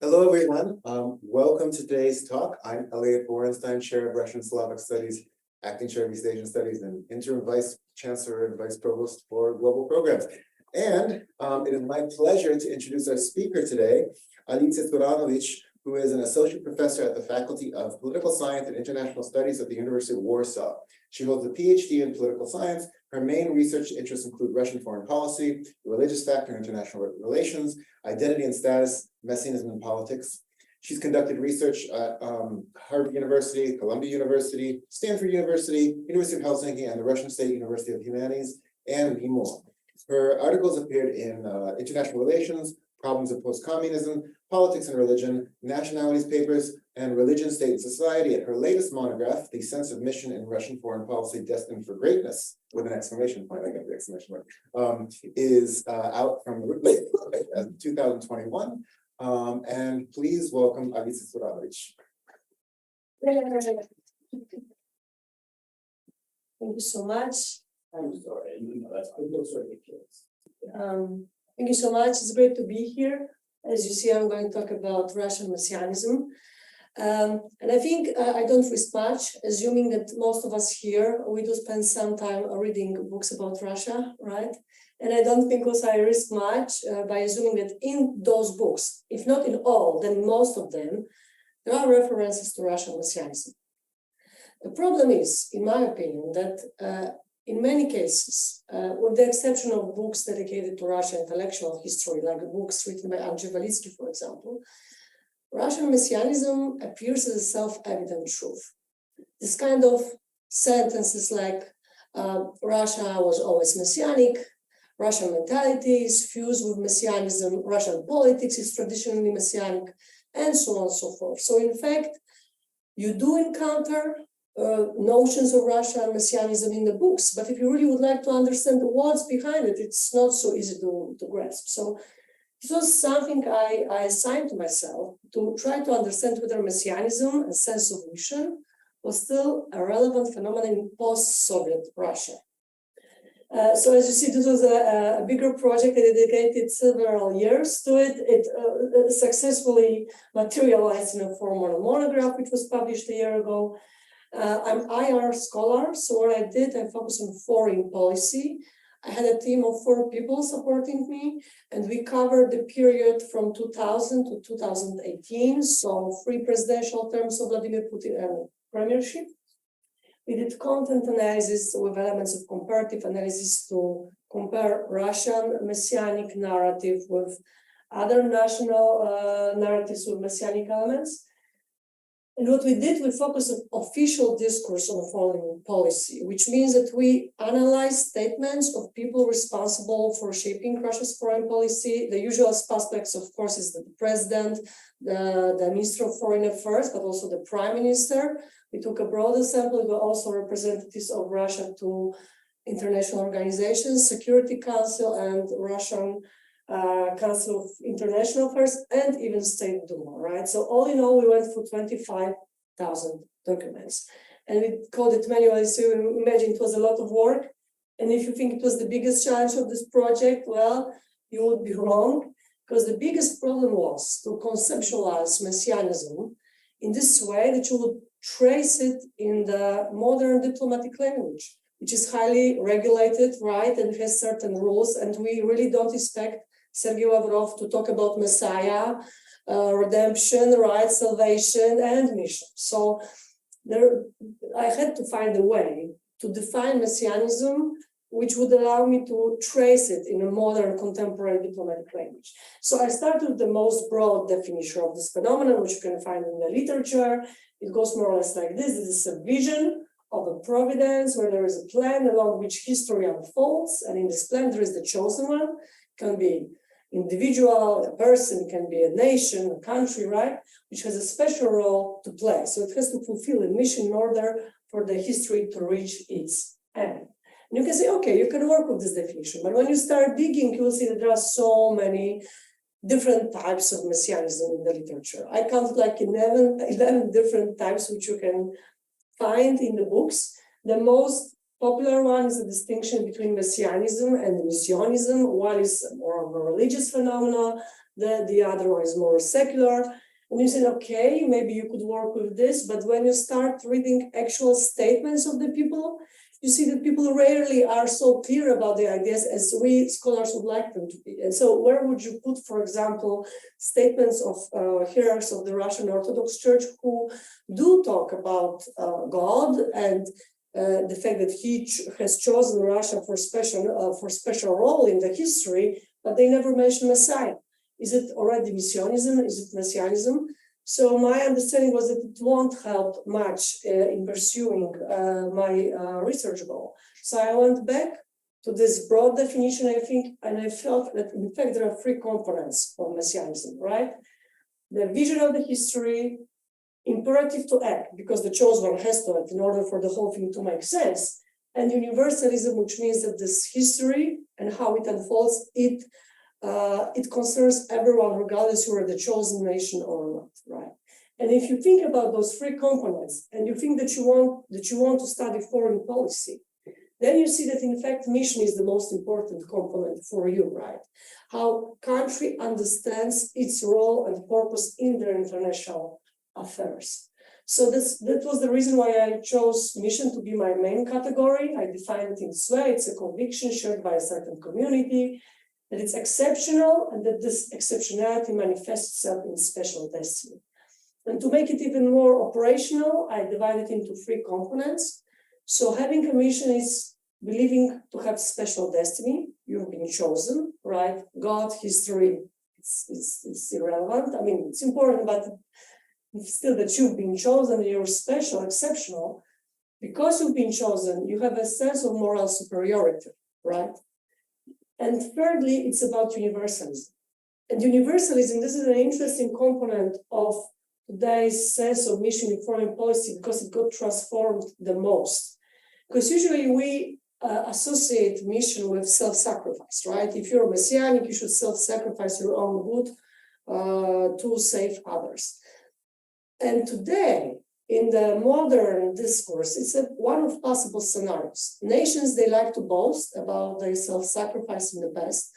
Hello, everyone. Welcome to today's talk. I'm Elliot Borenstein, Chair of Russian Slavic Studies, Acting Chair of East Asian Studies, and Interim Vice Chancellor and Vice Provost for Global Programs. And it is my pleasure to introduce our speaker today, Alicja, who is an Associate Professor at the Faculty of Political Science and International Studies at the University of Warsaw. She holds a PhD in political science. Her main research interests include Russian foreign policy, the religious factor in international relations, identity and status, Messianism and politics. She's conducted research at Harvard University, Columbia University, Stanford University, University of Helsinki, and the Russian State University of Humanities, and many more. Her articles appeared in International Relations, Problems of Post-Communism, Politics and Religion, Nationalities Papers, and Religion, State, and Society. At her latest monograph, The Sense of Mission in Russian Foreign Policy Destined for Greatness, with an exclamation point, I got the exclamation point, is out from Routledge as 2021. And please welcome Alicja Curanović. Thank you so much. I'm sorry, that's ridiculous. Thank you so much. It's great to be here. As you see, I'm going to talk about Russian Messianism. And I think I don't risk much, assuming that most of us here, we do spend some time reading books about Russia, right? And I don't think also I risk much by assuming that in those books, if not in all, then most of them, there are references to Russian Messianism. The problem is, in my opinion, that in many cases, with the exception of books dedicated to Russian intellectual history, like books written by Valitsky, for example, Russian Messianism appears as a self-evident truth. This kind of sentences like Russia was always messianic, Russian mentality is fused with Messianism, Russian politics is traditionally messianic, and so on and so forth. So in fact, you do encounter notions of Russian Messianism in the books, but if you really would like to understand what's behind it, it's not so easy to grasp. So this was something I assigned to myself to try to understand whether Messianism and sense of mission was still a relevant phenomenon in post-Soviet Russia. So as you see, this was a bigger project. I dedicated several years to it. It successfully materialized in a form of a monograph, which was published a year ago. I'm IR scholar, so what I did, I focused on foreign policy. I had a team of 4 people supporting me, and we covered the period from 2000 to 2018, so 3 presidential terms of Vladimir Putin and premiership. We did content analysis with elements of comparative analysis to compare Russian messianic narrative with other national narratives with messianic elements. And what we did, we focused on official discourse on foreign policy, which means that we analyzed statements of people responsible for shaping Russia's foreign policy. The usual suspects, of course, is the president, the Minister of Foreign Affairs, but also the Prime Minister. We took a broader sample. We were also representatives of Russia to international organizations, Security Council and Russian Council of International Affairs, and even State Duma, right? So all in all, we went through 25,000 documents. And we called it manually, so you imagine it was a lot of work. And if you think it was the biggest challenge of this project, well, you would be wrong, because the biggest problem was to conceptualize Messianism in this way that you would trace it in the modern diplomatic language, which is highly regulated, right, and has certain rules. And we really don't expect Sergei Lavrov to talk about Messiah, redemption, right, salvation, and mission. So I had to find a way to define Messianism which would allow me to trace it in a modern contemporary diplomatic language. So I started with the most broad definition of this phenomenon, which you can find in the literature. It goes more or less like this. This is a vision of a providence where there is a plan along which history unfolds. And in this plan, there is the chosen one. It can be individual, a person, can be a nation, a country, right? Which has a special role to play. So it has to fulfill a mission in order for the history to reach its end. And you can say, okay, you can work with this definition. But when you start digging, you will see that there are so many different types of messianism in the literature. I counted like 11 different types which you can find in the books. The most popular one is the distinction between messianism and missionism. One is more of a religious phenomenon, the other one is more secular. And you say, okay, maybe you could work with this, but when you start reading actual statements of the people, you see that people rarely are so clear about the ideas as we scholars would like them to be. And so where would you put, for example, statements of hierarchs of the Russian Orthodox Church who do talk about God and the fact that he has chosen Russia for special role in the history, but they never mention Messiah. Is it already Messianism? Is it Messianism? So my understanding was that it won't help much in pursuing my research goal. So I went back to this broad definition, I think, and I felt that in fact there are three components of Messianism, right? The vision of the history, imperative to act, because the chosen one has to act in order for the whole thing to make sense, and universalism, which means that this history and how it unfolds, it concerns everyone, regardless you are the chosen nation or not, right? And if you think about those three components, and you think that you want to study foreign policy, then you see that in fact mission is the most important component for you, right? How country understands its role and purpose in their international affairs. So that was the reason why I chose mission to be my main category. I define it in this way: it's a conviction shared by a certain community, that it's exceptional, and that this exceptionality manifests itself in special destiny. And to make it even more operational, I divide it into three components. So having a mission is believing to have special destiny. You've been chosen, right? God, history, it's irrelevant. I mean, it's important, but still that you've been chosen, you're special, exceptional. Because you've been chosen, you have a sense of moral superiority, right? And thirdly, it's about universalism. And universalism, this is an interesting component of today's sense of mission in foreign policy because it got transformed the most. Because usually we associate mission with self-sacrifice, right? If you're messianic, you should self-sacrifice your own good to save others. And today, in the modern discourse, it's one of possible scenarios. Nations, they like to boast about their self-sacrifice in the past.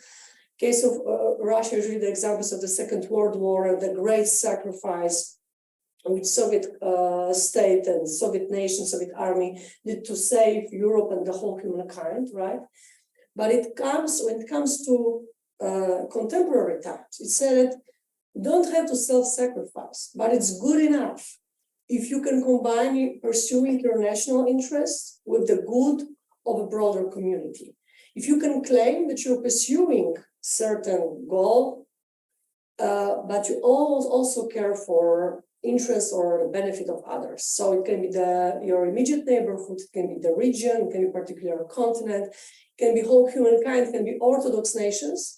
Case of Russia, usually the examples of the Second World War and the great sacrifice which Soviet state and Soviet nation, Soviet army did to save Europe and the whole humankind, right? But when it comes to contemporary times, it said that you don't have to self-sacrifice, but it's good enough if you can combine pursuing your national interests with the good of a broader community. If you can claim that you're pursuing certain goal, but you also care for interest or the benefit of others. So it can be your immediate neighborhood, it can be the region, it can be a particular continent, it can be whole humankind, it can be Orthodox nations.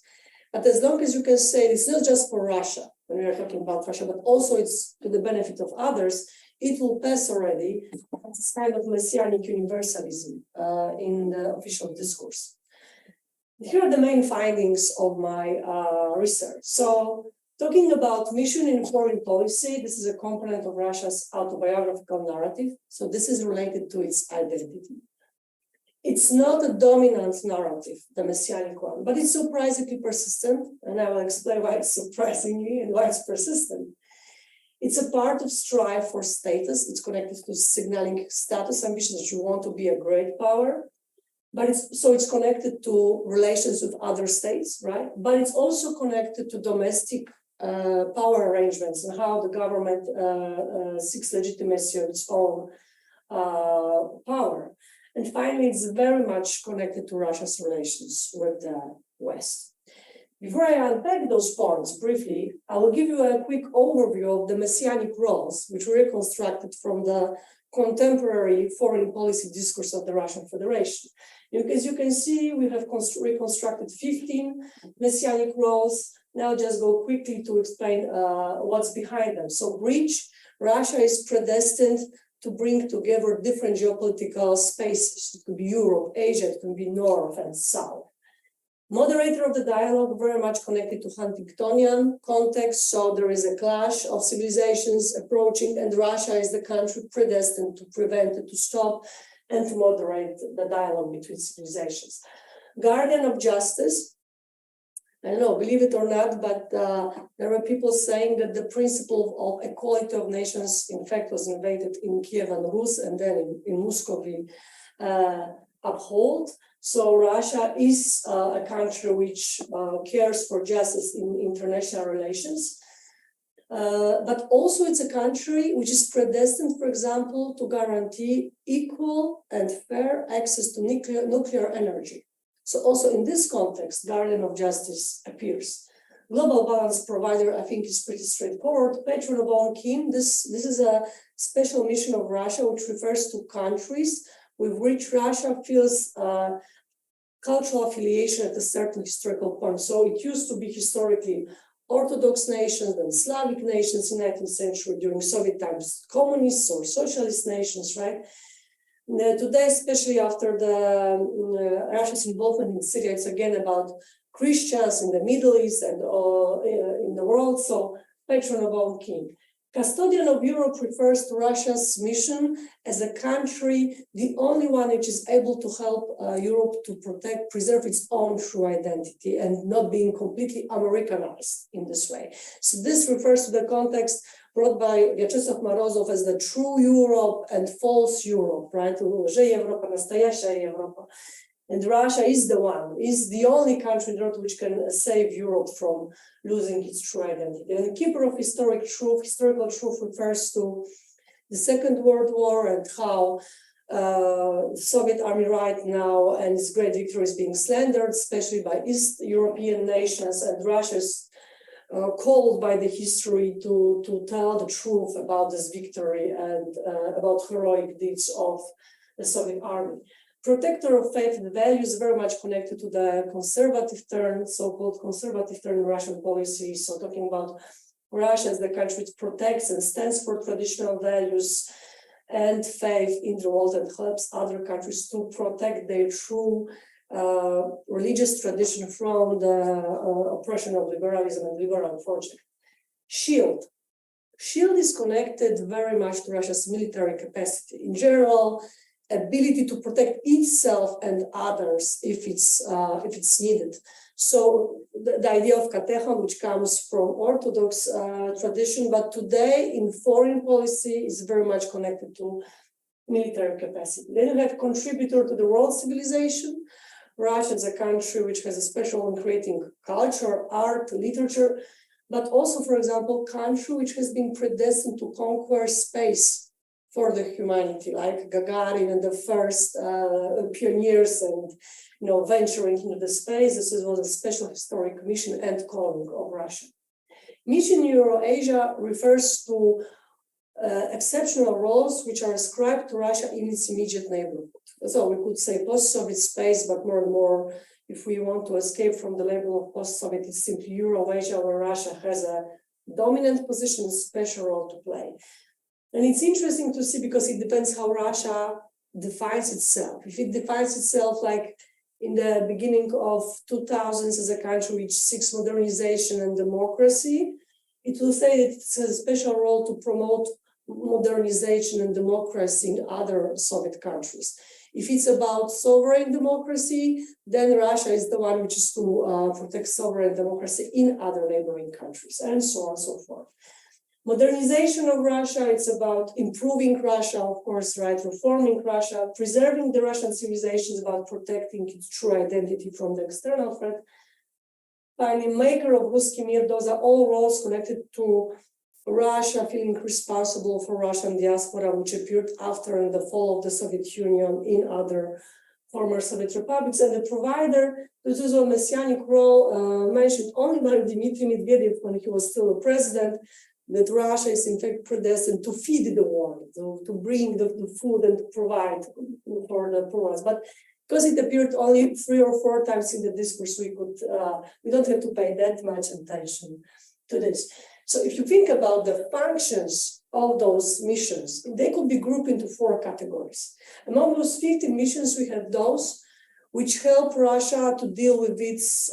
But as long as you can say it's not just for Russia, when we are talking about Russia, but also it's to the benefit of others, it will pass already as kind of messianic universalism in the official discourse. Here are the main findings of my research. So talking about mission in foreign policy, this is a component of Russia's autobiographical narrative. So this is related to its identity. It's not a dominant narrative, the messianic one, but it's surprisingly persistent. And I will explain why it's surprisingly and why it's persistent. It's a part of strive for status. It's connected to signaling status ambitions that you want to be a great power. But it's connected to relations with other states, right? But it's also connected to domestic power arrangements and how the government seeks legitimacy of its own power. And finally, it's very much connected to Russia's relations with the West. Before I unpack those points briefly, I will give you a quick overview of the messianic roles, which were reconstructed from the contemporary foreign policy discourse of the Russian Federation. As you can see, we have reconstructed 15 messianic roles. Now just go quickly to explain what's behind them. So bridge, Russia is predestined to bring together different geopolitical spaces. It could be Europe, Asia, it could be North and South. Moderator of the dialogue, very much connected to Huntingtonian context. So there is a clash of civilizations approaching, and Russia is the country predestined to prevent it, to stop and to moderate the dialogue between civilizations. Guardian of justice, I don't know, believe it or not, but there were people saying that the principle of equality of nations, in fact, was invaded in Kiev and Rus, and then in Muscovy uphold. So Russia is a country which cares for justice in international relations. But also it's a country which is predestined, for example, to guarantee equal and fair access to nuclear energy. So also in this context, guardian of justice appears. Global balance provider, I think, is pretty straightforward. Patron of all kin, this is a special mission of Russia, which refers to countries with which Russia feels cultural affiliation at a certain historical point. So it used to be historically Orthodox nations and Slavic nations in the 19th century, during Soviet times, communist or socialist nations, right? Today, especially after the Russia's involvement in Syria, it's again about Christians in the Middle East and in the world. So, patron of all kin. Custodian of Europe refers to Russia's mission as a country, the only one which is able to help Europe to preserve its own true identity and not being completely Americanized in this way. So this refers to the context brought by Vyacheslav Morozov as the true Europe and false Europe, right? Że Europa, nastoящая Europa. And Russia is the one, is the only country in the world which can save Europe from losing its true identity. And the keeper of historical truth refers to the Second World War and how the Soviet army right now and its great victory is being slandered, especially by East European nations, and Russia is called by the history to tell the truth about this victory and about heroic deeds of the Soviet army. Protector of faith and values, very much connected to the conservative turn, so-called conservative turn in Russian policy. So talking about Russia as the country which protects and stands for traditional values and faith in the world and helps other countries to protect their true religious tradition from the oppression of liberalism and liberal project. Shield. Shield is connected very much to Russia's military capacity. In general, ability to protect itself and others if it's needed. So the idea of katechon, which comes from Orthodox tradition, but today in foreign policy is very much connected to military capacity. Then you have contributor to the world civilization. Russia is a country which has a special in creating culture, art, literature, but also, for example, country which has been predestined to conquer space for the humanity, like Gagarin and the first pioneers and venturing into the space. This was a special historic mission and calling of Russia. Mission Eurasia refers to exceptional roles which are ascribed to Russia in its immediate neighborhood. So we could say post-Soviet space, but more and more, if we want to escape from the label of post-Soviet, it's simply Eurasia, where Russia has a dominant position, special role to play. And it's interesting to see because it depends how Russia defines itself. If it defines itself like in the beginning of 2000s as a country which seeks modernization and democracy, it will say that it has a special role to promote modernization and democracy in other Soviet countries. If it's about sovereign democracy, then Russia is the one which is to protect sovereign democracy in other neighboring countries, and so on and so forth. Modernization of Russia, it's about improving Russia, of course, right? Reforming Russia, preserving the Russian civilization, is about protecting its true identity from the external threat. Finally, maker of Ruski Mir, those are all roles connected to Russia feeling responsible for Russian diaspora, which appeared after the fall of the Soviet Union in other former Soviet republics. And the provider, this is a messianic role mentioned only by Dmitry Medvedev when he was still a president, that Russia is in fact predestined to feed the world, to bring the food and to provide for the poor. But because it appeared only 3 or 4 times in the discourse, we don't have to pay that much attention to this. So if you think about the functions of those missions, they could be grouped into 4 categories. Among those 15 missions, we have those which help Russia to deal with its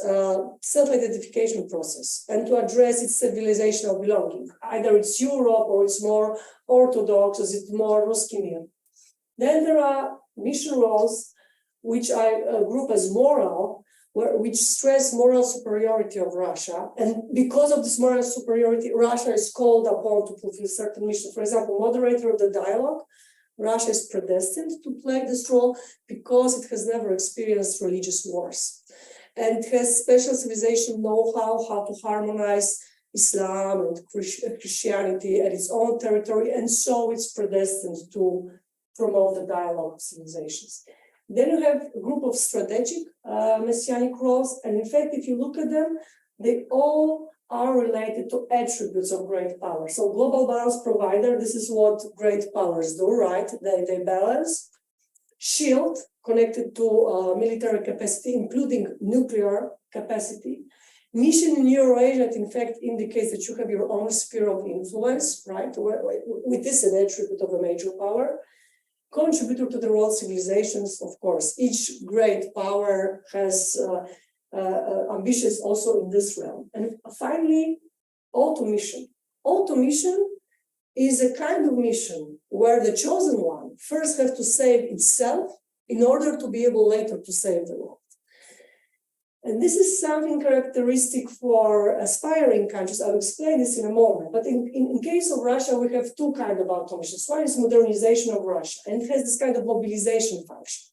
self-identification process and to address its civilizational belonging. Either it's Europe or it's more Orthodox, or it's more Ruski Mir. Then there are mission roles, which I group as moral, which stress moral superiority of Russia. And because of this moral superiority, Russia is called upon to fulfill certain missions. For example, moderator of the dialogue, Russia is predestined to play this role because it has never experienced religious wars. And it has special civilization know-how, how to harmonize Islam and Christianity at its own territory, and so it's predestined to promote the dialogue of civilizations. Then you have a group of strategic messianic roles, and in fact, if you look at them, they all are related to attributes of great power. So global balance provider, this is what great powers do, right? They balance. Shield, connected to military capacity, including nuclear capacity. Mission in Eurasia, in fact, indicates that you have your own sphere of influence, right? With this an attribute of a major power. Contributor to the world civilizations, of course. Each great power has ambitions also in this realm. And finally, auto mission. Auto mission is a kind of mission where the chosen one first has to save itself in order to be able later to save the world. And this is something characteristic for aspiring countries. I'll explain this in a moment. But in case of Russia, we have two kinds of auto missions. One is modernization of Russia, and it has this kind of mobilization function.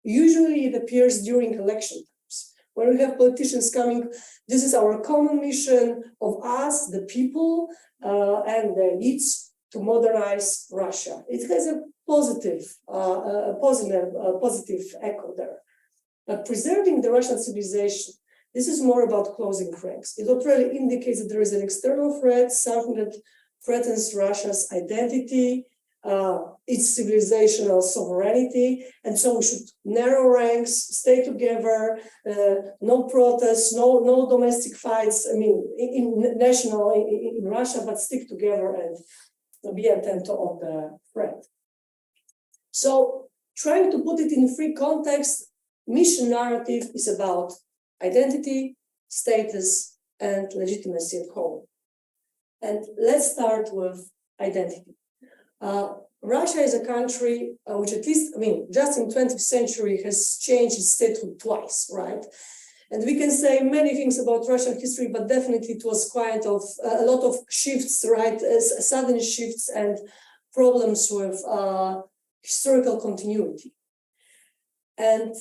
Usually it appears during election times, when we have politicians coming. This is our common mission of us, the people, and the elites to modernize Russia. It has a positive echo there. But preserving the Russian civilization, this is more about closing ranks. It literally indicates that there is an external threat, something that threatens Russia's identity, its civilizational sovereignty, and so we should narrow ranks, stay together, no protests, no domestic fights. I mean, in Russia, but stick together and be attentive of the threat. So, trying to put it in free context, mission narrative is about identity, status, and legitimacy at home. And let's start with identity. Russia is a country which, at least, just in 20th century has changed its statehood twice, right? And we can say many things about Russian history, but definitely it was quite of a lot of shifts, right? Sudden shifts and problems with historical continuity. And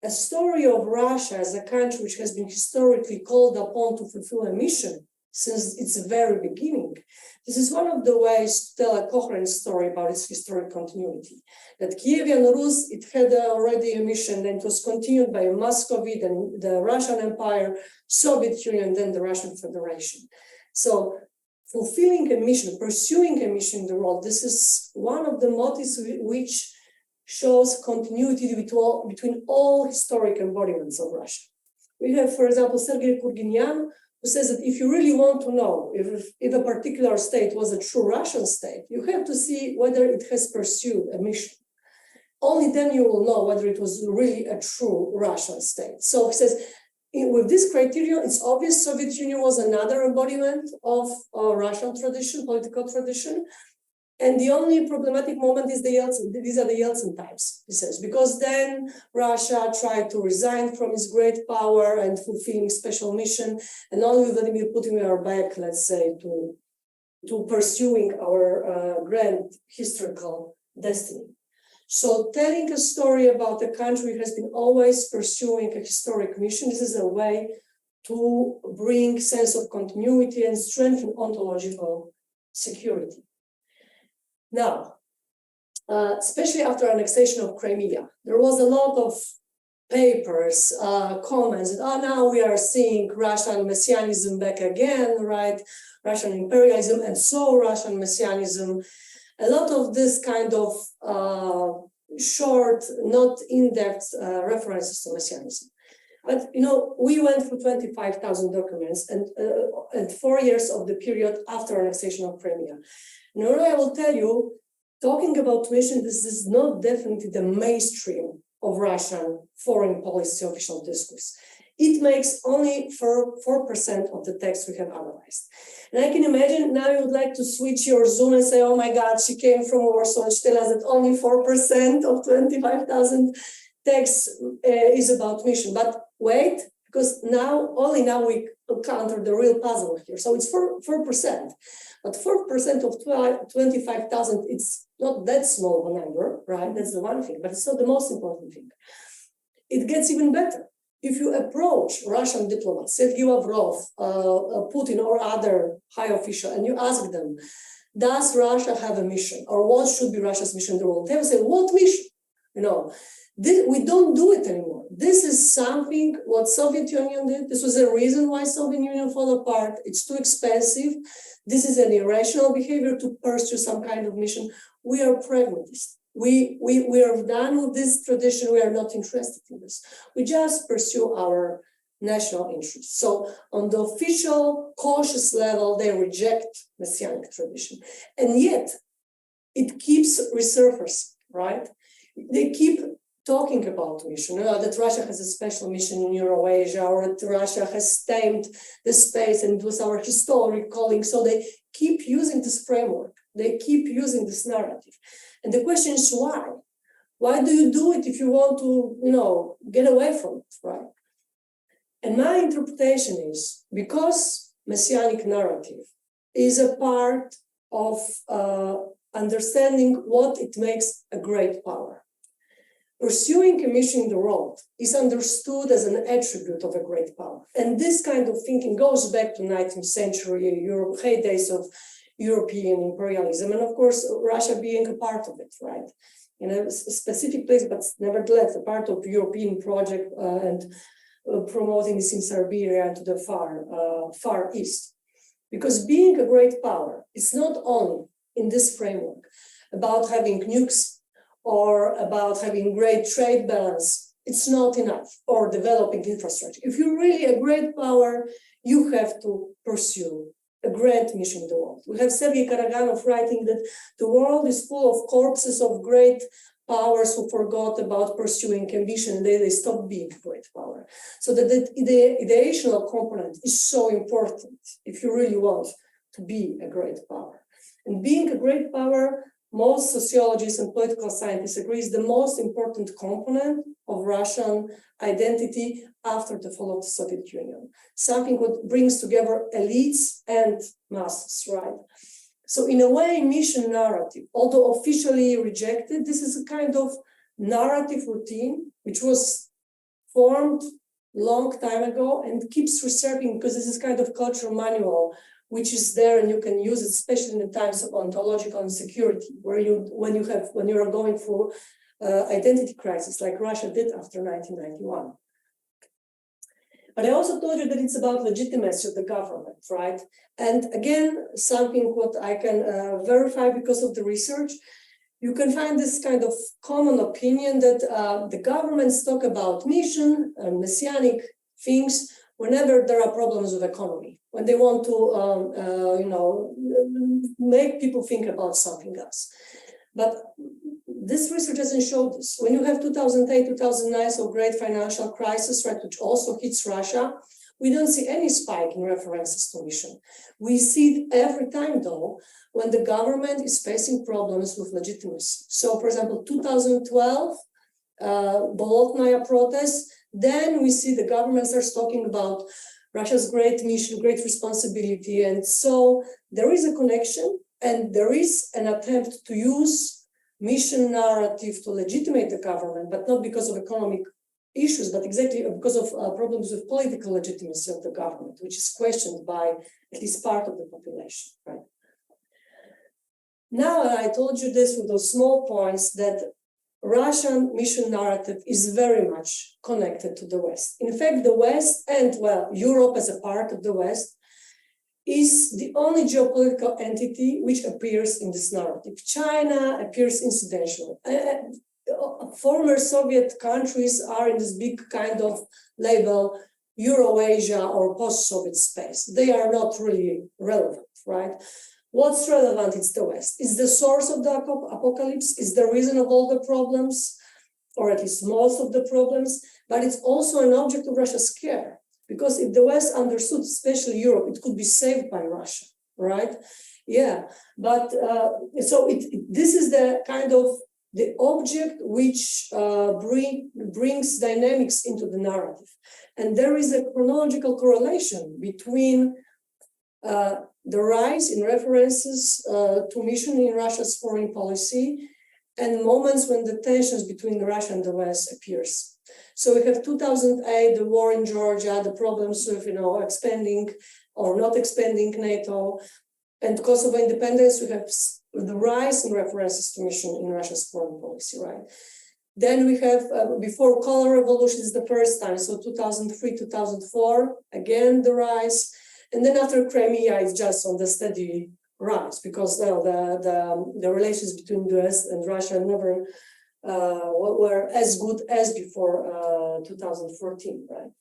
a story of Russia as a country which has been historically called upon to fulfill a mission since its very beginning. This is one of the ways to tell a coherent story about its historic continuity. That Kievan Rus, it had already a mission, then it was continued by Muscovy, then the Russian Empire, Soviet Union, then the Russian Federation. So fulfilling a mission, pursuing a mission in the world, this is one of the motives which shows continuity between all historic embodiments of Russia. We have, for example, Sergei Kurginyan, who says that if you really want to know if a particular state was a true Russian state, you have to see whether it has pursued a mission. Only then you will know whether it was really a true Russian state. So he says, with this criterion, it's obvious Soviet Union was another embodiment of Russian tradition, political tradition. And the only problematic moment is these are the Yeltsin times, he says, because then Russia tried to resign from its great power and fulfilling special mission, and only Vladimir Putin we are back, let's say, to pursuing our grand historical destiny. So telling a story about a country has been always pursuing a historic mission. This is a way to bring sense of continuity and strengthen ontological security. Now, especially after annexation of Crimea, there was a lot of papers, comments, that, now we are seeing Russian messianism back again, right? Russian imperialism, and so Russian messianism. A lot of this kind of short, not in-depth references to messianism. But, we went through 25,000 documents and 4 years of the period after annexation of Crimea. Now, I will tell you, talking about mission, this is not definitely the mainstream of Russian foreign policy official discourse. it makes only 4% of the text we have analyzed. And I can imagine now you would like to switch your Zoom and say, oh my God, she came from Warsaw and she tells us that only 4% of 25,000 texts is about mission. But wait, because only now we encounter the real puzzle here. So it's 4%. But 4% of 25,000, it's not that small a number, right? That's the one thing, but it's not the most important thing. It gets even better. If you approach Russian diplomats, Sergei Lavrov, Putin, or other high official, and you ask them, does Russia have a mission, or what should be Russia's mission in the world? They will say, what mission? We don't do it anymore. This is something what Soviet Union did. This was a reason why Soviet Union fell apart. It's too expensive. This is an irrational behavior to pursue some kind of mission. We are pragmatists. We are done with this tradition. We are not interested in this. We just pursue our national interests. So on the official, cautious level, they reject messianic tradition. And yet, it keeps resurfacing, right? They keep talking about mission, that Russia has a special mission in Eurasia, or that Russia has tamed the space and it was our historic calling. So they keep using this framework. They keep using this narrative. And the question is why? Why do you do it if you want to, get away from it, right? And my interpretation is because messianic narrative is a part of understanding what it makes a great power. Pursuing a mission in the world is understood as an attribute of a great power. And this kind of thinking goes back to 19th century Europe, heydays of European imperialism, and of course, Russia being a part of it, right? In a specific place, but nevertheless, a part of the European project and promoting this in Siberia to the far east. Because being a great power is not only in this framework about having nukes or about having great trade balance. It's not enough, or developing infrastructure. If you're really a great power, you have to pursue a great mission in the world. We have Sergei Karaganov writing that the world is full of corpses of great powers who forgot about pursuing ambition, and they stopped being a great power. So that the ideational component is so important if you really want to be a great power. And being a great power, most sociologists and political scientists agree, is the most important component of Russian identity after the fall of the Soviet Union. Something that brings together elites and masses, right? So in a way, mission narrative, although officially rejected, this is a kind of narrative routine which was formed long time ago and keeps resurfacing because this is kind of cultural manual which is there and you can use it, especially in the times of ontological insecurity, where when you are going through identity crisis like Russia did after 1991. But I also told you that it's about legitimacy of the government, right? And again, something what I can verify because of the research, you can find this kind of common opinion that the governments talk about mission and messianic things whenever there are problems with economy, when they want to, make people think about something else. But this research doesn't show this. When you have 2008, 2009, so great financial crisis, right, which also hits Russia, we don't see any spike in references to mission. We see it every time, though, when the government is facing problems with legitimacy. So, for example, 2012, Bolotnaya protests, then we see the government starts talking about Russia's great mission, great responsibility. And so there is a connection and there is an attempt to use mission narrative to legitimate the government, but not because of economic issues, but exactly because of problems with political legitimacy of the government, which is questioned by at least part of the population, right? Now, I told you this with those small points that Russian mission narrative is very much connected to the West. In fact, the West and, well, Europe as a part of the West is the only geopolitical entity which appears in this narrative. China appears incidentally. Former Soviet countries are in this big kind of label, Eurasia or post-Soviet space. They are not really relevant, right? What's relevant is the West. It's the source of the apocalypse, it's the reason of all the problems, or at least most of the problems. but it's also an object of Russia's care. Because if the West understood, especially Europe, it could be saved by Russia, right? Yeah, but this is the kind of the object which brings dynamics into the narrative. And there is a chronological correlation between the rise in references to mission in Russia's foreign policy and moments when the tensions between Russia and the West appears. So we have 2008, the war in Georgia, the problems with expanding or not expanding NATO, and Kosovo independence. We have the rise in references to mission in Russia's foreign policy, right? Then we have before color revolution is the first time, so 2003, 2004, again the rise, and then after Crimea it's just on the steady rise because now the relations between the US and Russia never were as good as before 2014, right?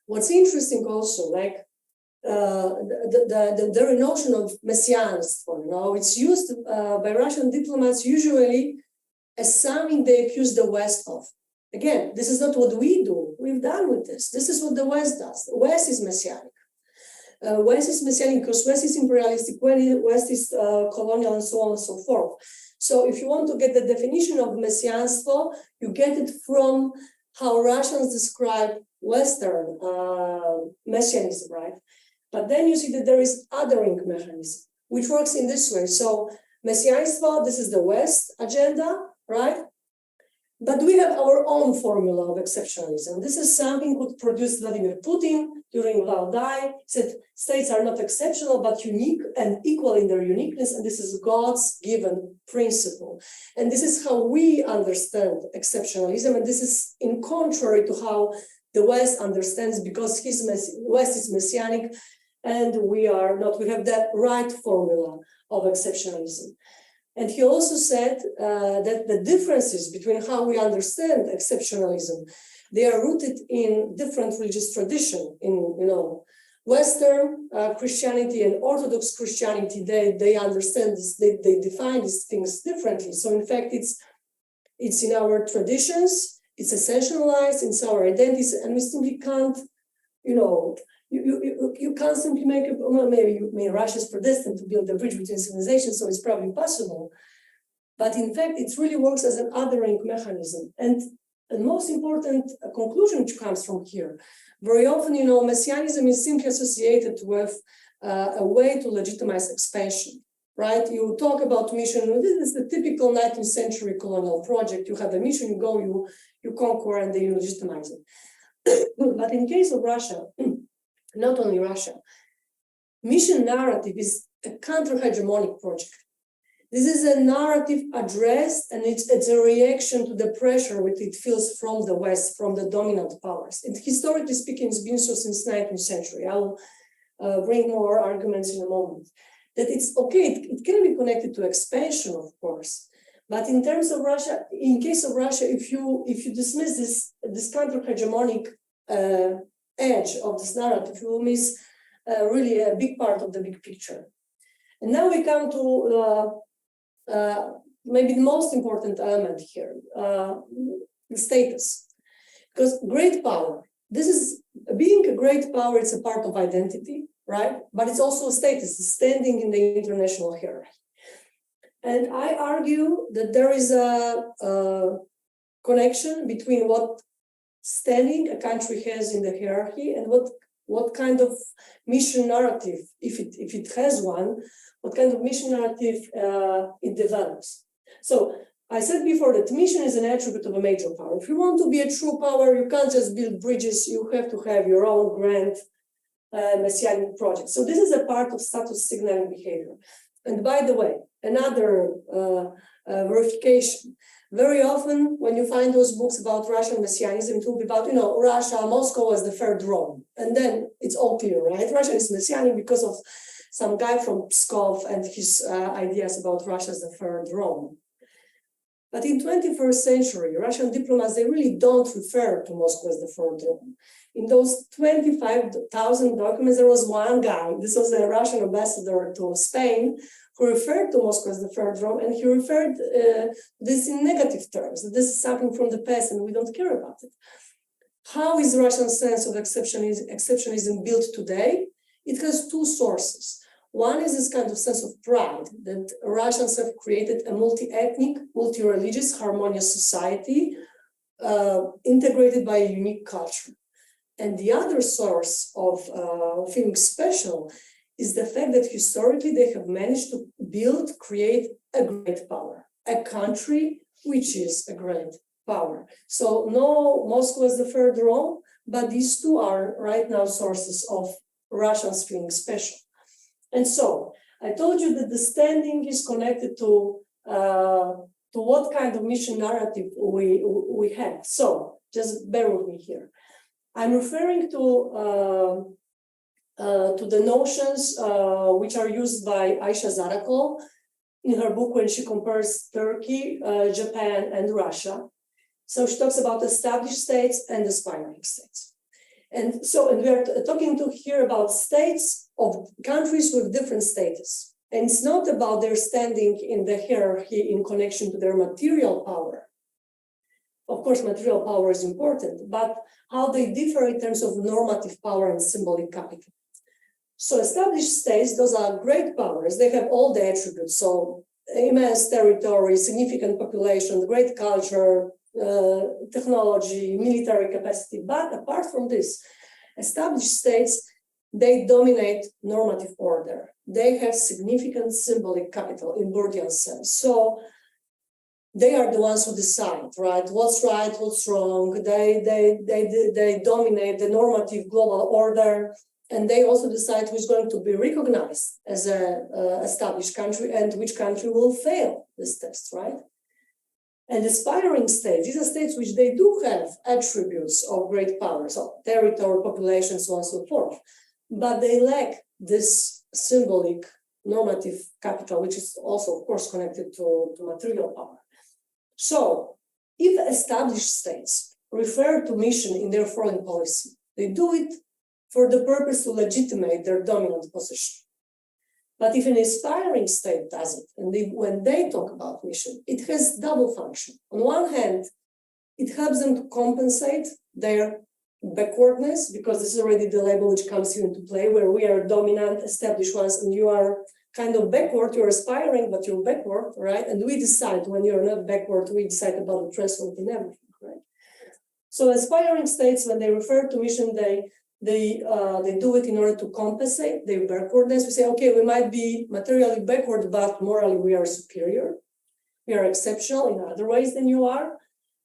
What's interesting also, like the very notion of messianism, it's used by Russian diplomats usually as something they accuse the West of. Again, this is not what we do. We've done with this. This is what the West does. The West is messianic. West is messianic because West is imperialistic, West is colonial, and so on and so forth. So if you want to get the definition of messianism, you get it from how Russians describe Western messianism, right? But then you see that there is othering mechanism, which works in this way. So messianism, this is the West agenda, right? But we have our own formula of exceptionalism. This is something what produced Vladimir Putin during Levada. He said states are not exceptional, but unique and equal in their uniqueness. And this is God's given principle. And this is how we understand exceptionalism. And this is in contrary to how the West understands, because West is messianic and we are not. We have that right formula of exceptionalism. And he also said that the differences between how we understand exceptionalism, they are rooted in different religious tradition. In Western Christianity and Orthodox Christianity, they understand this, they define these things differently. So in fact, it's in our traditions, it's essentialized, it's our identities, and we simply can't, you can't simply make it. Well, maybe Russia is predestined to build a bridge between civilizations, so it's probably possible. But in fact, it really works as an othering mechanism. And the most important conclusion which comes from here, very often, messianism is simply associated with a way to legitimize expansion, right? You talk about mission. This is the typical 19th century colonial project. You have a mission, you go, you conquer, and then you legitimize it. But in case of Russia, not only Russia, mission narrative is a counter-hegemonic project. This is a narrative addressed, and it's a reaction to the pressure which it feels from the West, from the dominant powers. And historically speaking, it's been so since 19th century. I will bring more arguments in a moment. That it's okay, it can be connected to expansion, of course. But in terms of Russia, in case of Russia, if you dismiss this counter-hegemonic edge of this narrative, you will miss really a big part of the big picture. And now we come to maybe the most important element here, the status. Because great power, this is being a great power, it's a part of identity, right? But it's also a status, standing in the international hierarchy. And I argue that there is a connection between what standing a country has in the hierarchy and what kind of mission narrative, if it has one, what kind of mission narrative it develops. So I said before that mission is an attribute of a major power. If you want to be a true power, you can't just build bridges, you have to have your own grand messianic project. So this is a part of status signaling behavior. And by the way, another verification. Very often, when you find those books about Russian messianism, it will be about, Russia, Moscow was the third Rome. And then it's all clear, right? Russia is messianic because of some guy from Pskov and his ideas about Russia as the third Rome. But in 21st century, Russian diplomats, they really don't refer to Moscow as the third Rome. In those 25,000 documents, there was one guy, this was a Russian ambassador to Spain, who referred to Moscow as the third Rome, and he referred this in negative terms, that this is something from the past and we don't care about it. How is Russian sense of exceptionalism built today? It has two sources. One is this kind of sense of pride that Russians have created a multi-ethnic, multi-religious, harmonious society integrated by a unique culture. And the other source of feeling special is the fact that historically they have managed to create a great power, a country which is a great power. So no Moscow as the third Rome, but these two are right now sources of Russians feeling special. And so I told you that the standing is connected to what kind of mission narrative we have. So just bear with me here. I'm referring to the notions which are used by Ayşe Zarakol in her book when she compares Turkey, Japan, and Russia. So she talks about established states and aspiring states. And we are talking here about states of countries with different status. And it's not about their standing in the hierarchy in connection to their material power. Of course, material power is important, but how they differ in terms of normative power and symbolic capital. So established states, those are great powers. They have all the attributes. So immense territory, significant population, great culture, technology, military capacity. But apart from this, established states, they dominate normative order. They have significant symbolic capital in Bourdieu's sense. So they are the ones who decide, right, what's wrong. They dominate the normative global order, and they also decide who's going to be recognized as an established country and which country will fail this test, right? And aspiring states, these are states which they do have attributes of great power, so territory, population, so on and so forth, but they lack this symbolic normative capital, which is also, of course, connected to material power. So if established states refer to mission in their foreign policy, they do it for the purpose to legitimate their dominant position. But if an aspiring state does it, and when they talk about mission, it has double function. On one hand, it helps them to compensate their backwardness, because this is already the label which comes here into play, where we are dominant, established ones, and you are kind of backward, you're aspiring, but you're backward, right? And we decide when you're not backward, we decide about the threshold and everything, right? So aspiring states, when they refer to mission, they do it in order to compensate their backwardness. We say, okay, we might be materially backward, but morally we are superior. We are exceptional in other ways than you are.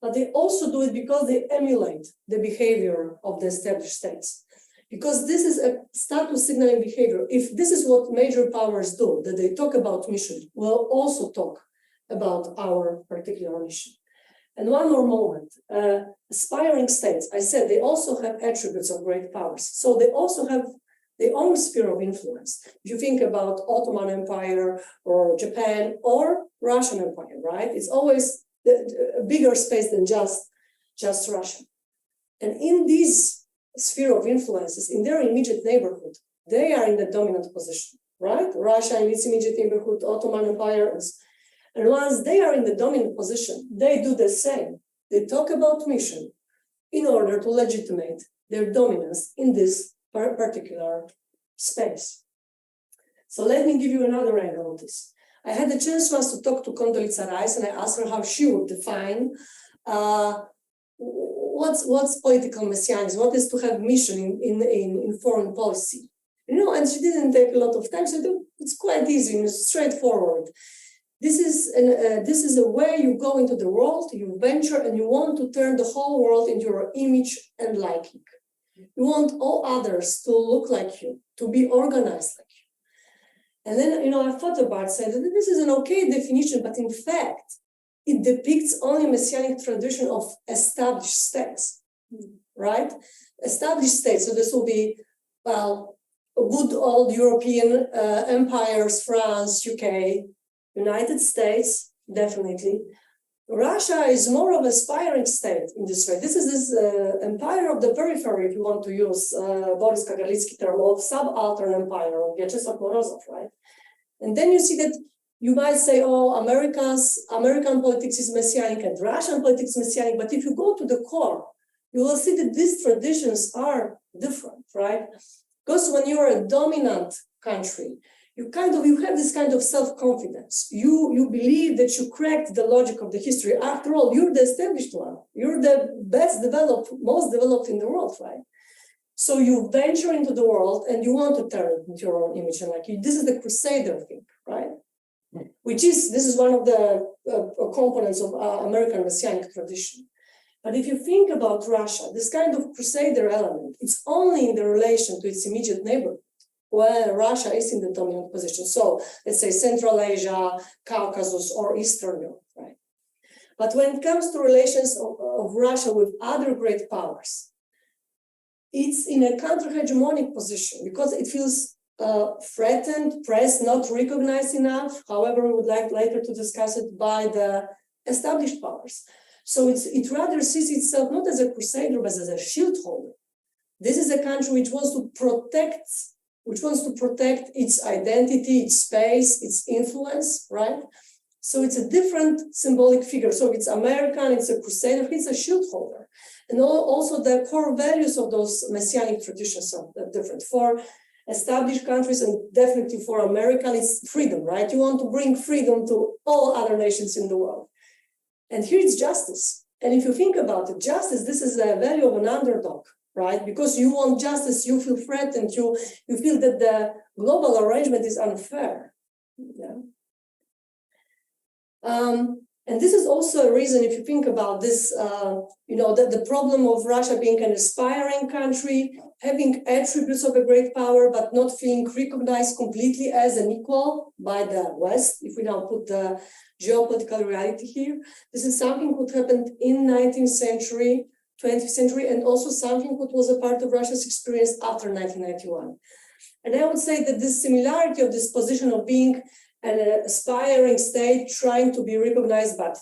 But they also do it because they emulate the behavior of the established states. Because this is a status signaling behavior. If this is what major powers do, that they talk about mission, we'll also talk about our particular mission. And one more moment, aspiring states, I said they also have attributes of great powers. So they also have their own sphere of influence. If you think about Ottoman Empire or Japan or Russian Empire, right? It's always a bigger space than just Russia. And in this sphere of influences, in their immediate neighborhood, they are in the dominant position, right? Russia in its immediate neighborhood, Ottoman Empire, and once they are in the dominant position, they do the same. They talk about mission in order to legitimate their dominance in this particular space. So let me give you another angle on this. I had the chance once to talk to Condoleezza Rice, and I asked her how she would define what's political messianism, what is to have mission in foreign policy. And she didn't take a lot of time. She said, it's quite easy and straightforward. This is a way you go into the world, you venture, and you want to turn the whole world into your image and liking. You want all others to look like you, to be organized like you. And then, I thought about it, said that this is an okay definition, but in fact, it depicts only messianic tradition of established states, right? Established states, so this will be, well, good old European empires, France, UK, United States, definitely. Russia is more of an aspiring state in this way. This is this empire of the periphery, if you want to use Boris Kagarlitsky term, of subaltern empire of Vyacheslav Morozov, right? And then you see that you might say, oh, American politics is messianic and Russian politics is messianic. But if you go to the core, you will see that these traditions are different, right? Because when you are a dominant country, you have this kind of self-confidence. You believe that you cracked the logic of the history. After all, you're the established one. You're the best developed, most developed in the world, right? So you venture into the world and you want to turn it into your own image. And this is the crusader thing, right? This is one of the components of American messianic tradition. But if you think about Russia, this kind of crusader element, it's only in the relation to its immediate neighborhood, where Russia is in the dominant position. So let's say Central Asia, Caucasus, or Eastern Europe, right? But when it comes to relations of Russia with other great powers, it's in a counter-hegemonic position because it feels threatened, pressed, not recognized enough. However, we would like later to discuss it by the established powers. So it rather sees itself not as a crusader, but as a shield holder. This is a country which wants to protect its identity, its space, its influence, right? So it's a different symbolic figure. So it's American, it's a crusader, it's a shield holder. And also the core values of those messianic traditions are different. For established countries and definitely for American, it's freedom, right? You want to bring freedom to all other nations in the world. And here it's justice. And if you think about it, justice, this is a value of an underdog, right? Because you want justice, you feel threatened, you feel that the global arrangement is unfair. Yeah. And this is also a reason, if you think about this, the problem of Russia being an aspiring country, having attributes of a great power, but not feeling recognized completely as an equal by the West, if we now put the geopolitical reality here. This is something that happened in 19th century, 20th century, and also something that was a part of Russia's experience after 1991. And I would say that this similarity of this position of being an aspiring state trying to be recognized but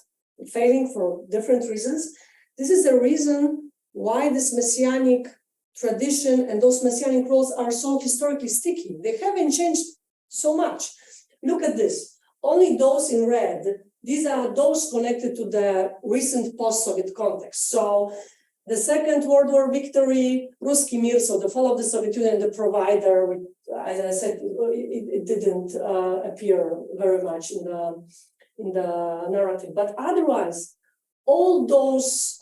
failing for different reasons, this is the reason why this messianic tradition and those messianic roles are so historically sticky. They haven't changed so much. Look at this. Only those in red, these are those connected to the recent post-Soviet context. So the Second World War victory, Ruski Mir, so the fall of the Soviet Union, the provider, as I said, it didn't appear very much in the narrative. But otherwise, all those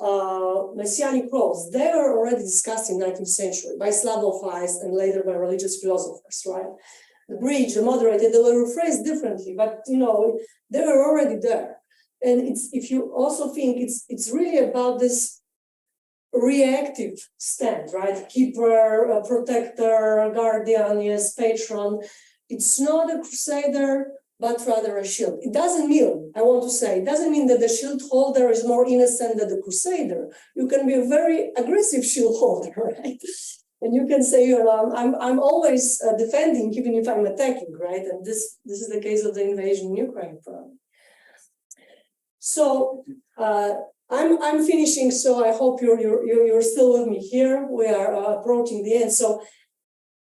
messianic roles, they were already discussed in 19th century by Slavophils and later by religious philosophers, right? The bridge, the moderator, they were rephrased differently, but they were already there. And if you also think it's really about this reactive stand, right? Keeper, protector, guardian, yes, patron. It's not a crusader, but rather a shield. It doesn't mean, I want to say, it doesn't mean that the shield holder is more innocent than the crusader. You can be a very aggressive shield holder, right? And you can say, I'm always defending, even if I'm attacking, right? And this is the case of the invasion in Ukraine. So I'm finishing. So I hope you're still with me here. We are approaching the end. So,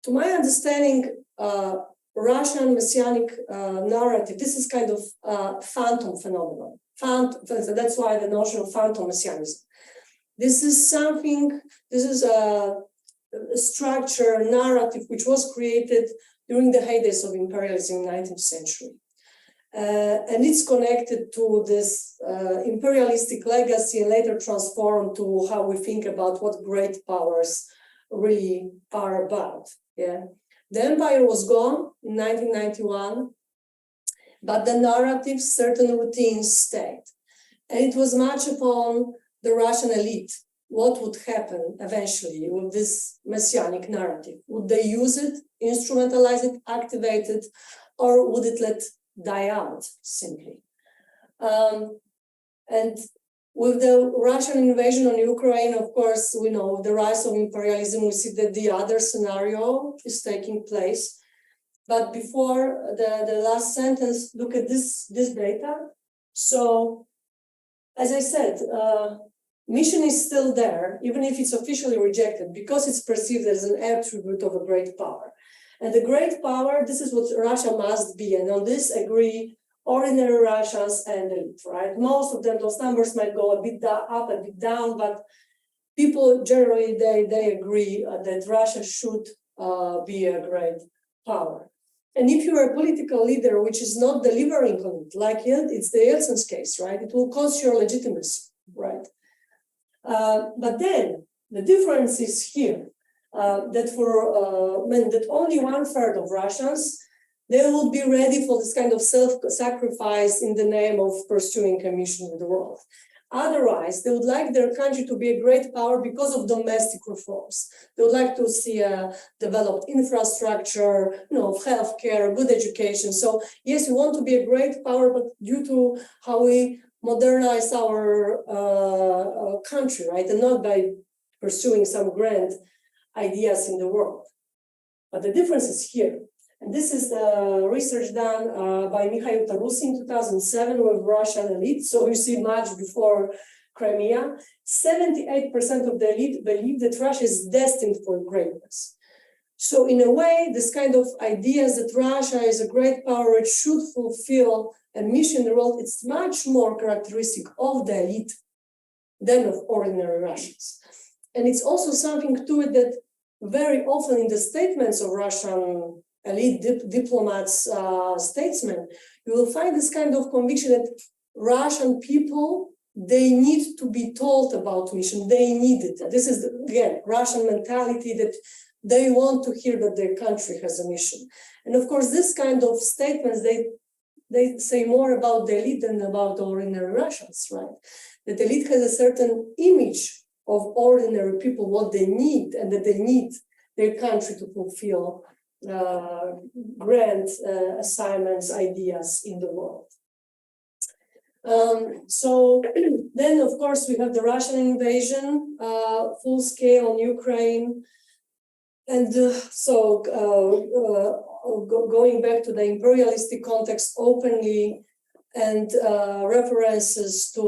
to my understanding, Russian messianic narrative, this is kind of phantom phenomenon. So that's why the notion of phantom messianism. This is a structure, narrative, which was created during the heydays of imperialism in the 19th century. And it's connected to this imperialistic legacy and later transformed to how we think about what great powers really are about. Yeah. The empire was gone in 1991, but the narrative, certain routines stayed. And it was much upon the Russian elite. What would happen eventually with this messianic narrative? Would they use it, instrumentalize it, activate it, or would it let die out simply? And with the Russian invasion on Ukraine, of course, we know the rise of imperialism, we see that the other scenario is taking place. But before the last sentence, look at this data. So, as I said, mission is still there, even if it's officially rejected, because it's perceived as an attribute of a great power. And the great power, this is what Russia must be. And on this agree ordinary Russians and elite, right? Most of them, those numbers might go a bit up, a bit down, but people generally, they agree that Russia should be a great power. And if you're a political leader which is not delivering on it, like it's the Yeltsin's case, right? It will cost your legitimacy, right? But then the difference is here that that only 1/3 of Russians, they will be ready for this kind of self-sacrifice in the name of pursuing a mission in the world. Otherwise, they would like their country to be a great power because of domestic reforms. They would like to see a developed infrastructure, healthcare, good education. So yes, we want to be a great power, but due to how we modernize our country, right, and not by pursuing some grand ideas in the world. But the difference is here. And this is the research done by Mikhail Tarusi in 2007 with Russian elite. So you see much before Crimea, 78% of the elite believe that Russia is destined for greatness. So in a way, this kind of ideas that Russia is a great power, it should fulfill a mission in the world, it's much more characteristic of the elite than of ordinary Russians. And it's also something to it that very often in the statements of Russian elite diplomats, statesmen, you will find this kind of conviction that Russian people, they need to be told about mission, they need it. This is, again, Russian mentality that they want to hear that their country has a mission. And of course, this kind of statements, they say more about the elite than about ordinary Russians, right? That the elite has a certain image of ordinary people, what they need, and that they need their country to fulfill grand assignments, ideas in the world. So then, of course, we have the Russian invasion, full scale on Ukraine. And going back to the imperialistic context openly and references to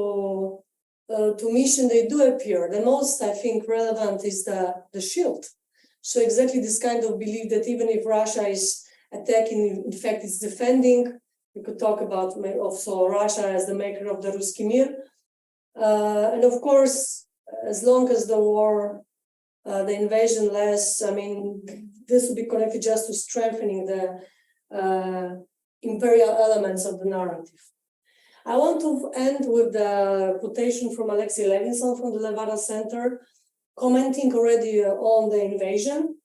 mission, they do appear. The most, I think, relevant is the shield. So exactly this kind of belief that even if Russia is attacking, in fact, it's defending. We could talk about also Russia as the maker of the Ruski Mir. And of course, as long as the war, the invasion lasts, I mean, this will be connected just to strengthening the imperial elements of the narrative. I want to end with the quotation from Aleksei Levinson from the Levada Center, commenting already on the invasion.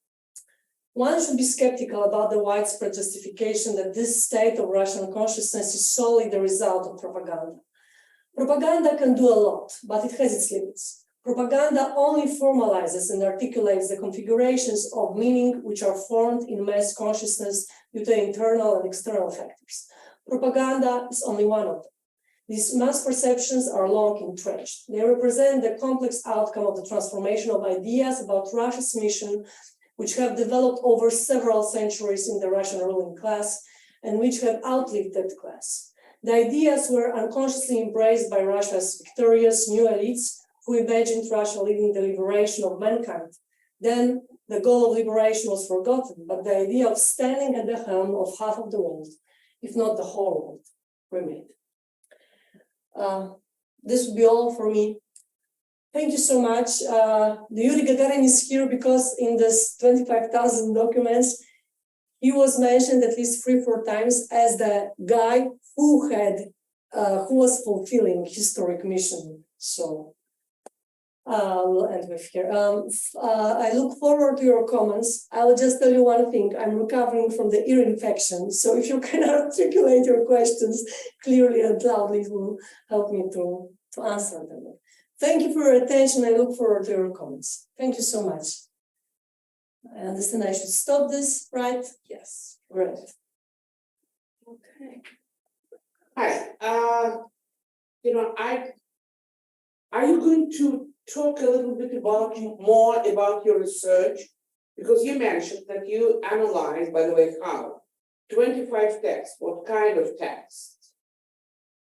One should be skeptical about the widespread justification that this state of Russian consciousness is solely the result of propaganda. Propaganda can do a lot, but it has its limits. Propaganda only formalizes and articulates the configurations of meaning which are formed in mass consciousness due to internal and external factors. Propaganda is only one of them. These mass perceptions are long entrenched. They represent the complex outcome of the transformation of ideas about Russia's mission, which have developed over several centuries in the Russian ruling class and which have outlived that class. The ideas were unconsciously embraced by Russia's victorious new elites who imagined Russia leading the liberation of mankind. Then the goal of liberation was forgotten, but the idea of standing at the helm of half of the world, if not the whole world, remained. This will be all for me. Thank you so much. The Yuri Gagarin is here because in this 25,000 documents, he was mentioned at least 3-4 times as the guy who was fulfilling historic mission. So we'll end with here. I look forward to your comments. I will just tell you one thing. I'm recovering from the ear infection. So if you can articulate your questions clearly and loudly, it will help me to answer them. Thank you for your attention. I look forward to your comments. Thank you so much. I understand I should stop this, right? Yes, great. Okay. Hi. Are you going to talk a little bit more about your research? Because you mentioned that you analyzed, by the way, how 25 texts. What kind of texts?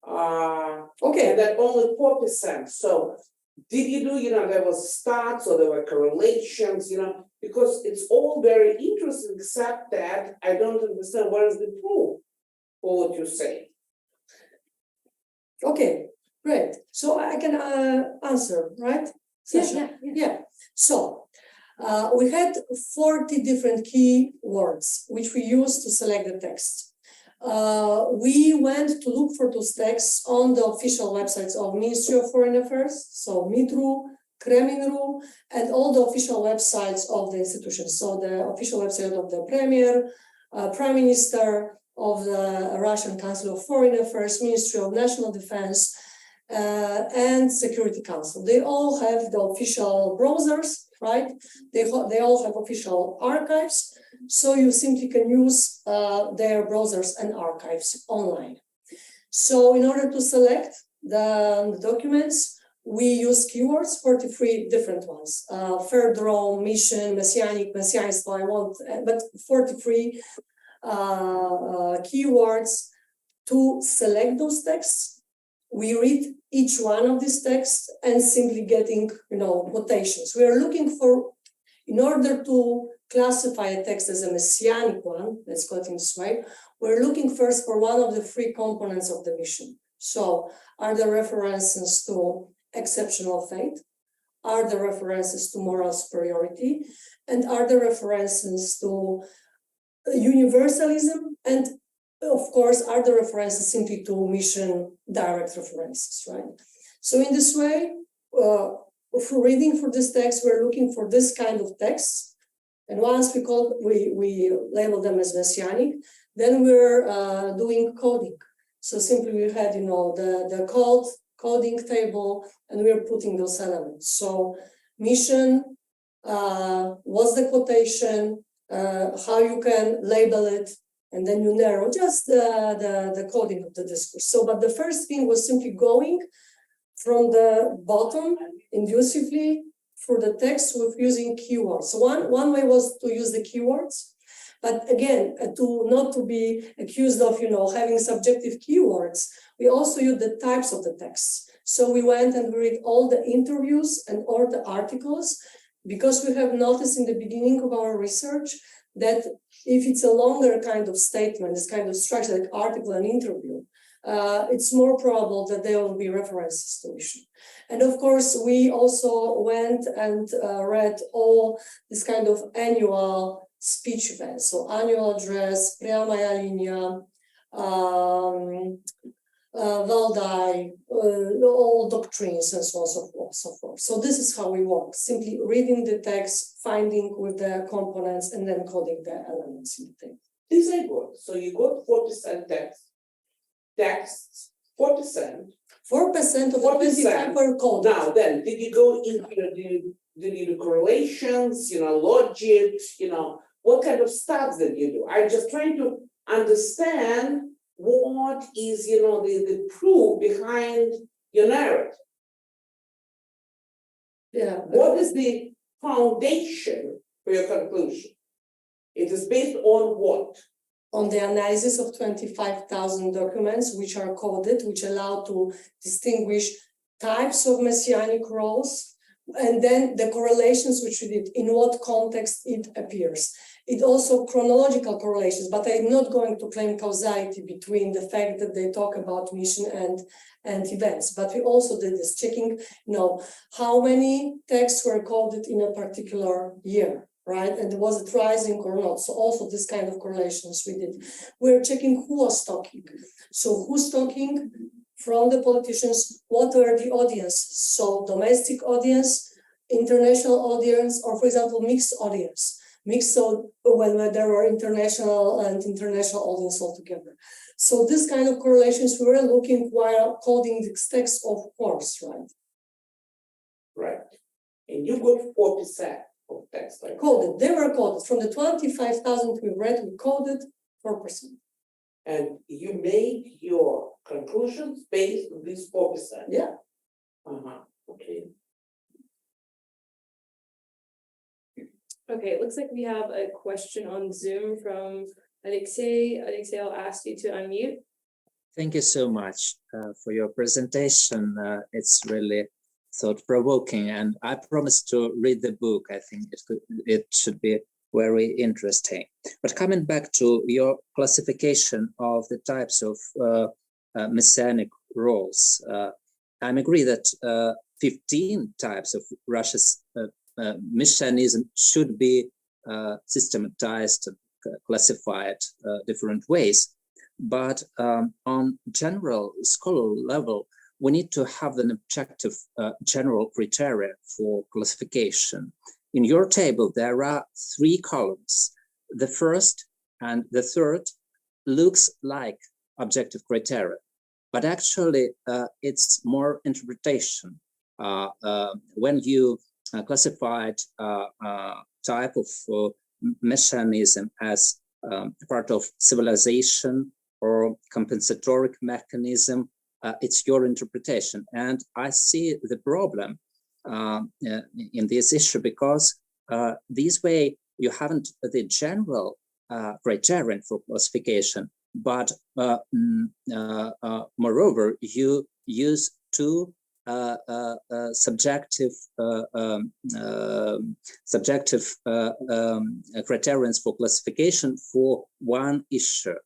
Okay. And that only 4%. So did you do, there was stats or there were correlations, because it's all very interesting, except that I don't understand where is the proof for what you say. Okay, great. So I can answer, right? Sasha? Yeah. So we had 40 different key words which we used to select the text. We went to look for those texts on the official websites of Ministry of Foreign Affairs, so Mitru, Kremlin.ru, and all the official websites of the institutions. So the official website of the Premier, Prime Minister, of the Russian Council of Foreign Affairs, Ministry of National Defense, and Security Council. They all have the official browsers, right? They all have official archives. So you simply can use their browsers and archives online. So in order to select the documents, we use keywords, 43 different ones. Fair Drone, Mission, Messianic, so I want, but 43 keywords to select those texts. We read each one of these texts and simply getting, quotations. We are looking for, in order to classify a text as a messianic one, let's call it in this way, we're looking first for one of the three components of the mission. So are there references to exceptional fate? Are there references to moral superiority? And are there references to universalism? And of course, are there references simply to mission direct references, right? So in this way, for reading for this text, we're looking for this kind of texts. And once we label them as messianic, then we're doing coding. So simply we had, the coding table, and we're putting those elements. So mission, what's the quotation, how you can label it, and then you narrow just the coding of the discourse. So, but the first thing was simply going from the bottom inducively for the text with using keywords. So one way was to use the keywords, but again, not to be accused of, having subjective keywords, we also use the types of the texts. So we went and we read all the interviews and all the articles, because we have noticed in the beginning of our research that if it's a longer kind of statement, this kind of structure like article and interview, it's more probable that there will be references to issue. And of course, we also went and read all this kind of annual speech events. So annual address, Priamaya Linia, Valdai, all doctrines and so on and so forth. So this is how we work, simply reading the text, finding with the components, and then coding the elements in the text. This I got. So you got 4% texts, 4%. 4% of 25 were coded. Now then, did you go into did you do correlations, logic, what kind of stuff did you do? I'm just trying to understand what is, the proof behind your narrative. Yeah. What is the foundation for your conclusion? It is based on what? On the analysis of 25,000 documents, which are coded, which allow to distinguish types of messianic roles, and then the correlations which we did, in what context it appears. It also chronological correlations, but I'm not going to claim causality between the fact that they talk about mission and events. But we also did this, checking, how many texts were coded in a particular year, right? And was it rising or not? So also this kind of correlations we did. We're checking who was talking. So who's talking from the politicians? What were the audiences? So domestic audience, international audience, or for example, mixed audience. Mixed, so when there were international audience altogether. So this kind of correlations we were looking while coding this text, of course, right? Right. And you got 4% of text, right? Coded, they were coded. From the 25,000 we read, we coded 4%. And you made your conclusions based on these 4%? Yeah. Okay. Okay, it looks like we have a question on Zoom from Aleksei. Aleksei, I'll ask you to unmute. Thank you so much for your presentation. It's really thought-provoking, and I promise to read the book. I think it should be very interesting. But coming back to your classification of the types of messianic roles, I agree that 15 types of Russia's messianism should be systematized, classified different ways. But on general scholarly level, we need to have an objective general criteria for classification. In your table, there are 3 columns. The first and the third looks like objective criteria, but actually it's more interpretation. When you classified type of messianism as part of civilization or compensatory mechanism, it's your interpretation. And I see the problem in this issue because this way you haven't the general criterion for classification, but moreover, you use 2 subjective criterions for classification for one issue,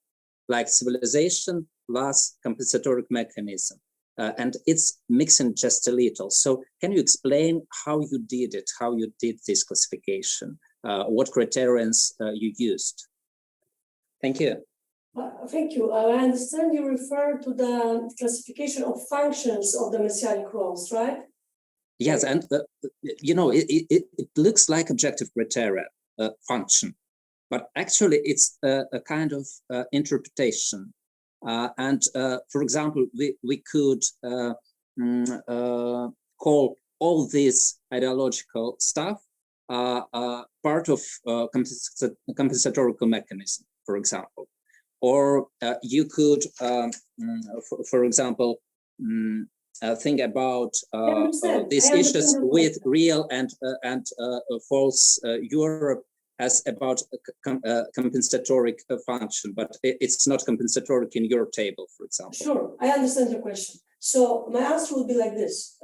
like civilization plus compensatory mechanism. And it's mixing just a little. So can you explain how you did it, how you did this classification, what criterions you used? Thank you. Thank you. I understand you refer to the classification of functions of the messianic roles, right? Yes, and you know, it looks like objective criteria function, but actually it's a kind of interpretation. And for example, we could call all this ideological stuff part of compensatory mechanism, for example. Or you could, for example, think about these issues with real and false Europe as about compensatory function, but it's not compensatory in your table, for example. Sure, I understand your question. So my answer would be like this.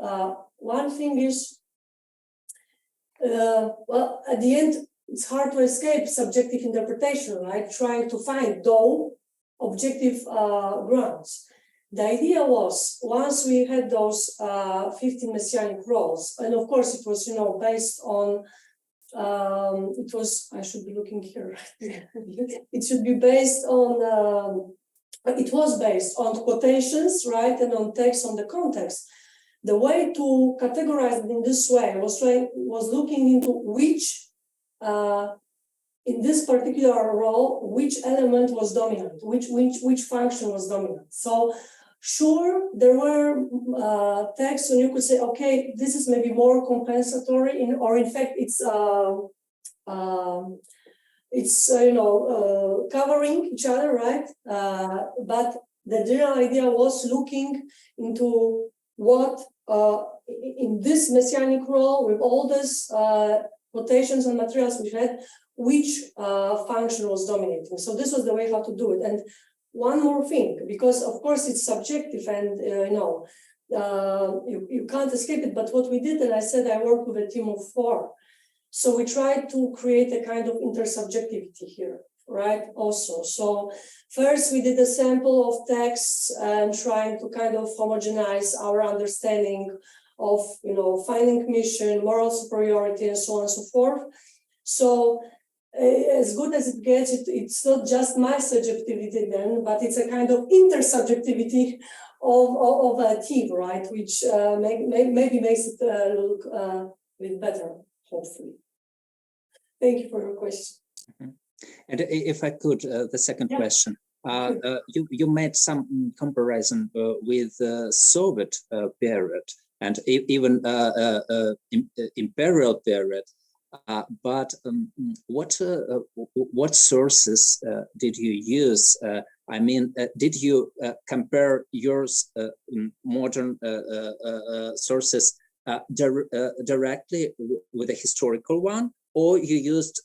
One thing is, well, at the end, it's hard to escape subjective interpretation, right? Trying to find, though, objective grounds. The idea was, once we had those 15 messianic roles, and of course it was, based on, it was, I should be looking here, it should be based on, it was based on quotations, right, and on text, on the context. The way to categorize it in this way was looking into which, in this particular role, which element was dominant, which function was dominant. So sure, there were texts when you could say, okay, this is maybe more compensatory, or in fact, it's covering each other, right? But the general idea was looking into what in this messianic role, with all these quotations and materials we had, which function was dominating. So this was the way how to do it. And one more thing, because of course it's subjective and you can't escape it, but what we did, and I said I worked with a team of 4. So we tried to create a kind of intersubjectivity here, right? Also, so first we did a sample of texts and trying to kind of homogenize our understanding of, finding mission, moral superiority, and so on and so forth. So as good as it gets, it's not just my subjectivity then, but it's a kind of intersubjectivity of a team, right? Which maybe makes it look a bit better, hopefully. Thank you for your question. Mm-hmm. And if I could, the second question, you made some comparison with the Soviet period and even imperial period. But what sources did you use? I mean, did you compare your modern sources directly with a historical one, or you used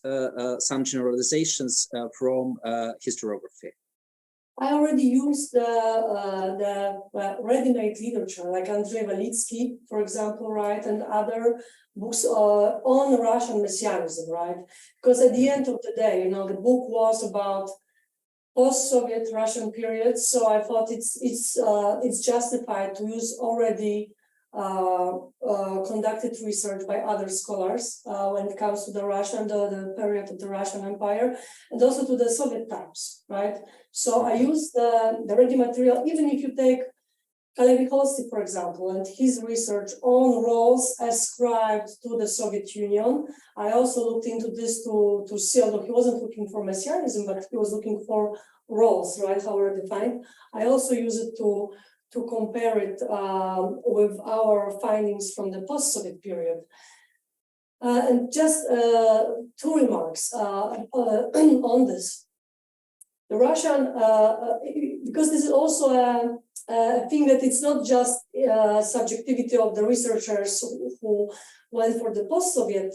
some generalizations from historiography? I already used the ready-made literature, like Andrei Valitsky, for example, right, and other books on Russian messianism, right? Because at the end of the day, the book was about post-Soviet Russian period, so I thought it's justified to use already conducted research by other scholars when it comes to the Russian, the period of the Russian Empire, and also to the Soviet times, right? So I use the ready material, even if you take Aleksei, for example, and his research on roles ascribed to the Soviet Union. I also looked into this to see, although he wasn't looking for messianism, but he was looking for roles, right, how are defined. I also use it to compare it with our findings from the post-Soviet period. And just 2 remarks on this. The Russian, because this is also a thing that it's not just subjectivity of the researchers who went for the post-Soviet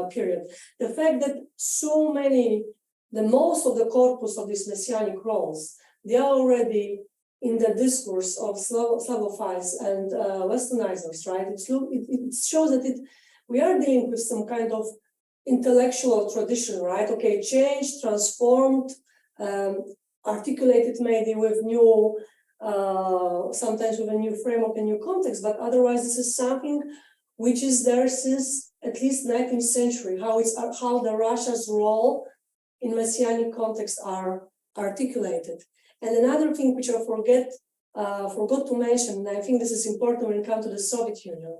period. The fact that most of the corpus of these messianic roles, they are already in the discourse of Slavophiles and Westernizers, right? It shows that we are dealing with some kind of intellectual tradition, right? Okay, changed, transformed, articulated maybe with new, sometimes with a new framework and new context, but otherwise this is something which is there since at least 19th century, how the Russia's role in messianic context are articulated. And another thing which I forgot to mention, and I think this is important when it comes to the Soviet Union,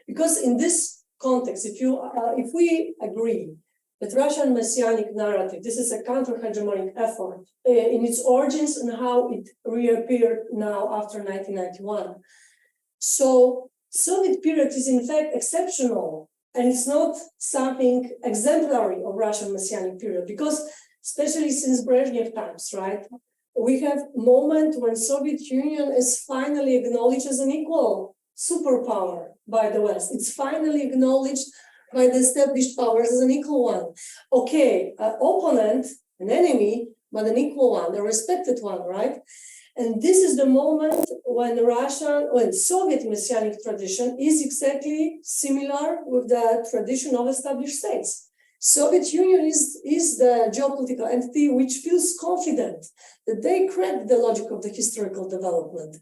because in this context, if we agree that Russian messianic narrative, this is a counter-hegemonic effort in its origins and how it reappeared now after 1991. So Soviet period is in fact exceptional, and it's not something exemplary of Russian messianic period, because especially since Brezhnev times, right? We have a moment when Soviet Union is finally acknowledged as an equal superpower by the West. It's finally acknowledged by the established powers as an equal one. Okay, opponent, an enemy, but an equal one, a respected one, right? And this is the moment when Soviet messianic tradition is exactly similar with the tradition of established states. Soviet Union is the geopolitical entity which feels confident that they cracked the logic of the historical development.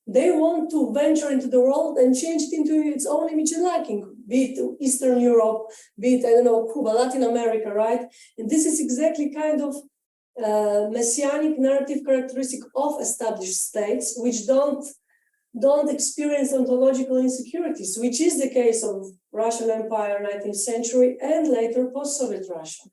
They want to venture into the world and change it into its own image and liking, be it Eastern Europe, be it, Cuba, Latin America, right? And this is exactly kind of messianic narrative characteristic of established states, which don't experience ontological insecurities, which is the case of Russian Empire, 19th century, and later post-Soviet Russia.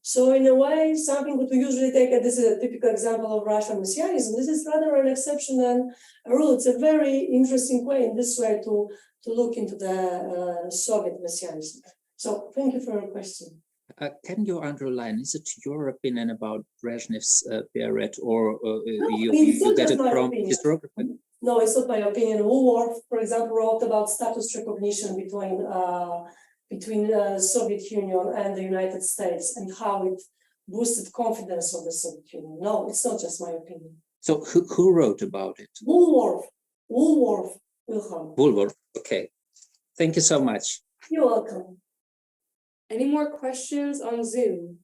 So in a way, something that we usually take, this is a typical example of Russian messianism, this is rather an exception than a rule. It's a very interesting way in this way to look into the Soviet messianism. So thank you for your question. Can you underline, is it your opinion about Brezhnev's period, or you get it from historiography? No, it's not my opinion. Woolworth, for example, wrote about status recognition between the Soviet Union and the United States and how it boosted confidence of the Soviet Union. No, it's not just my opinion. So who wrote about it? Woolworth, Wilhelm. Woolworth, okay. Thank you so much. You're welcome. Any more questions on Zoom?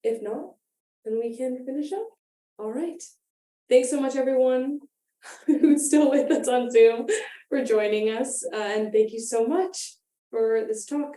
If not, then we can finish up. All right. Thanks so much, everyone who's still with us on Zoom for joining us. And thank you so much for this talk.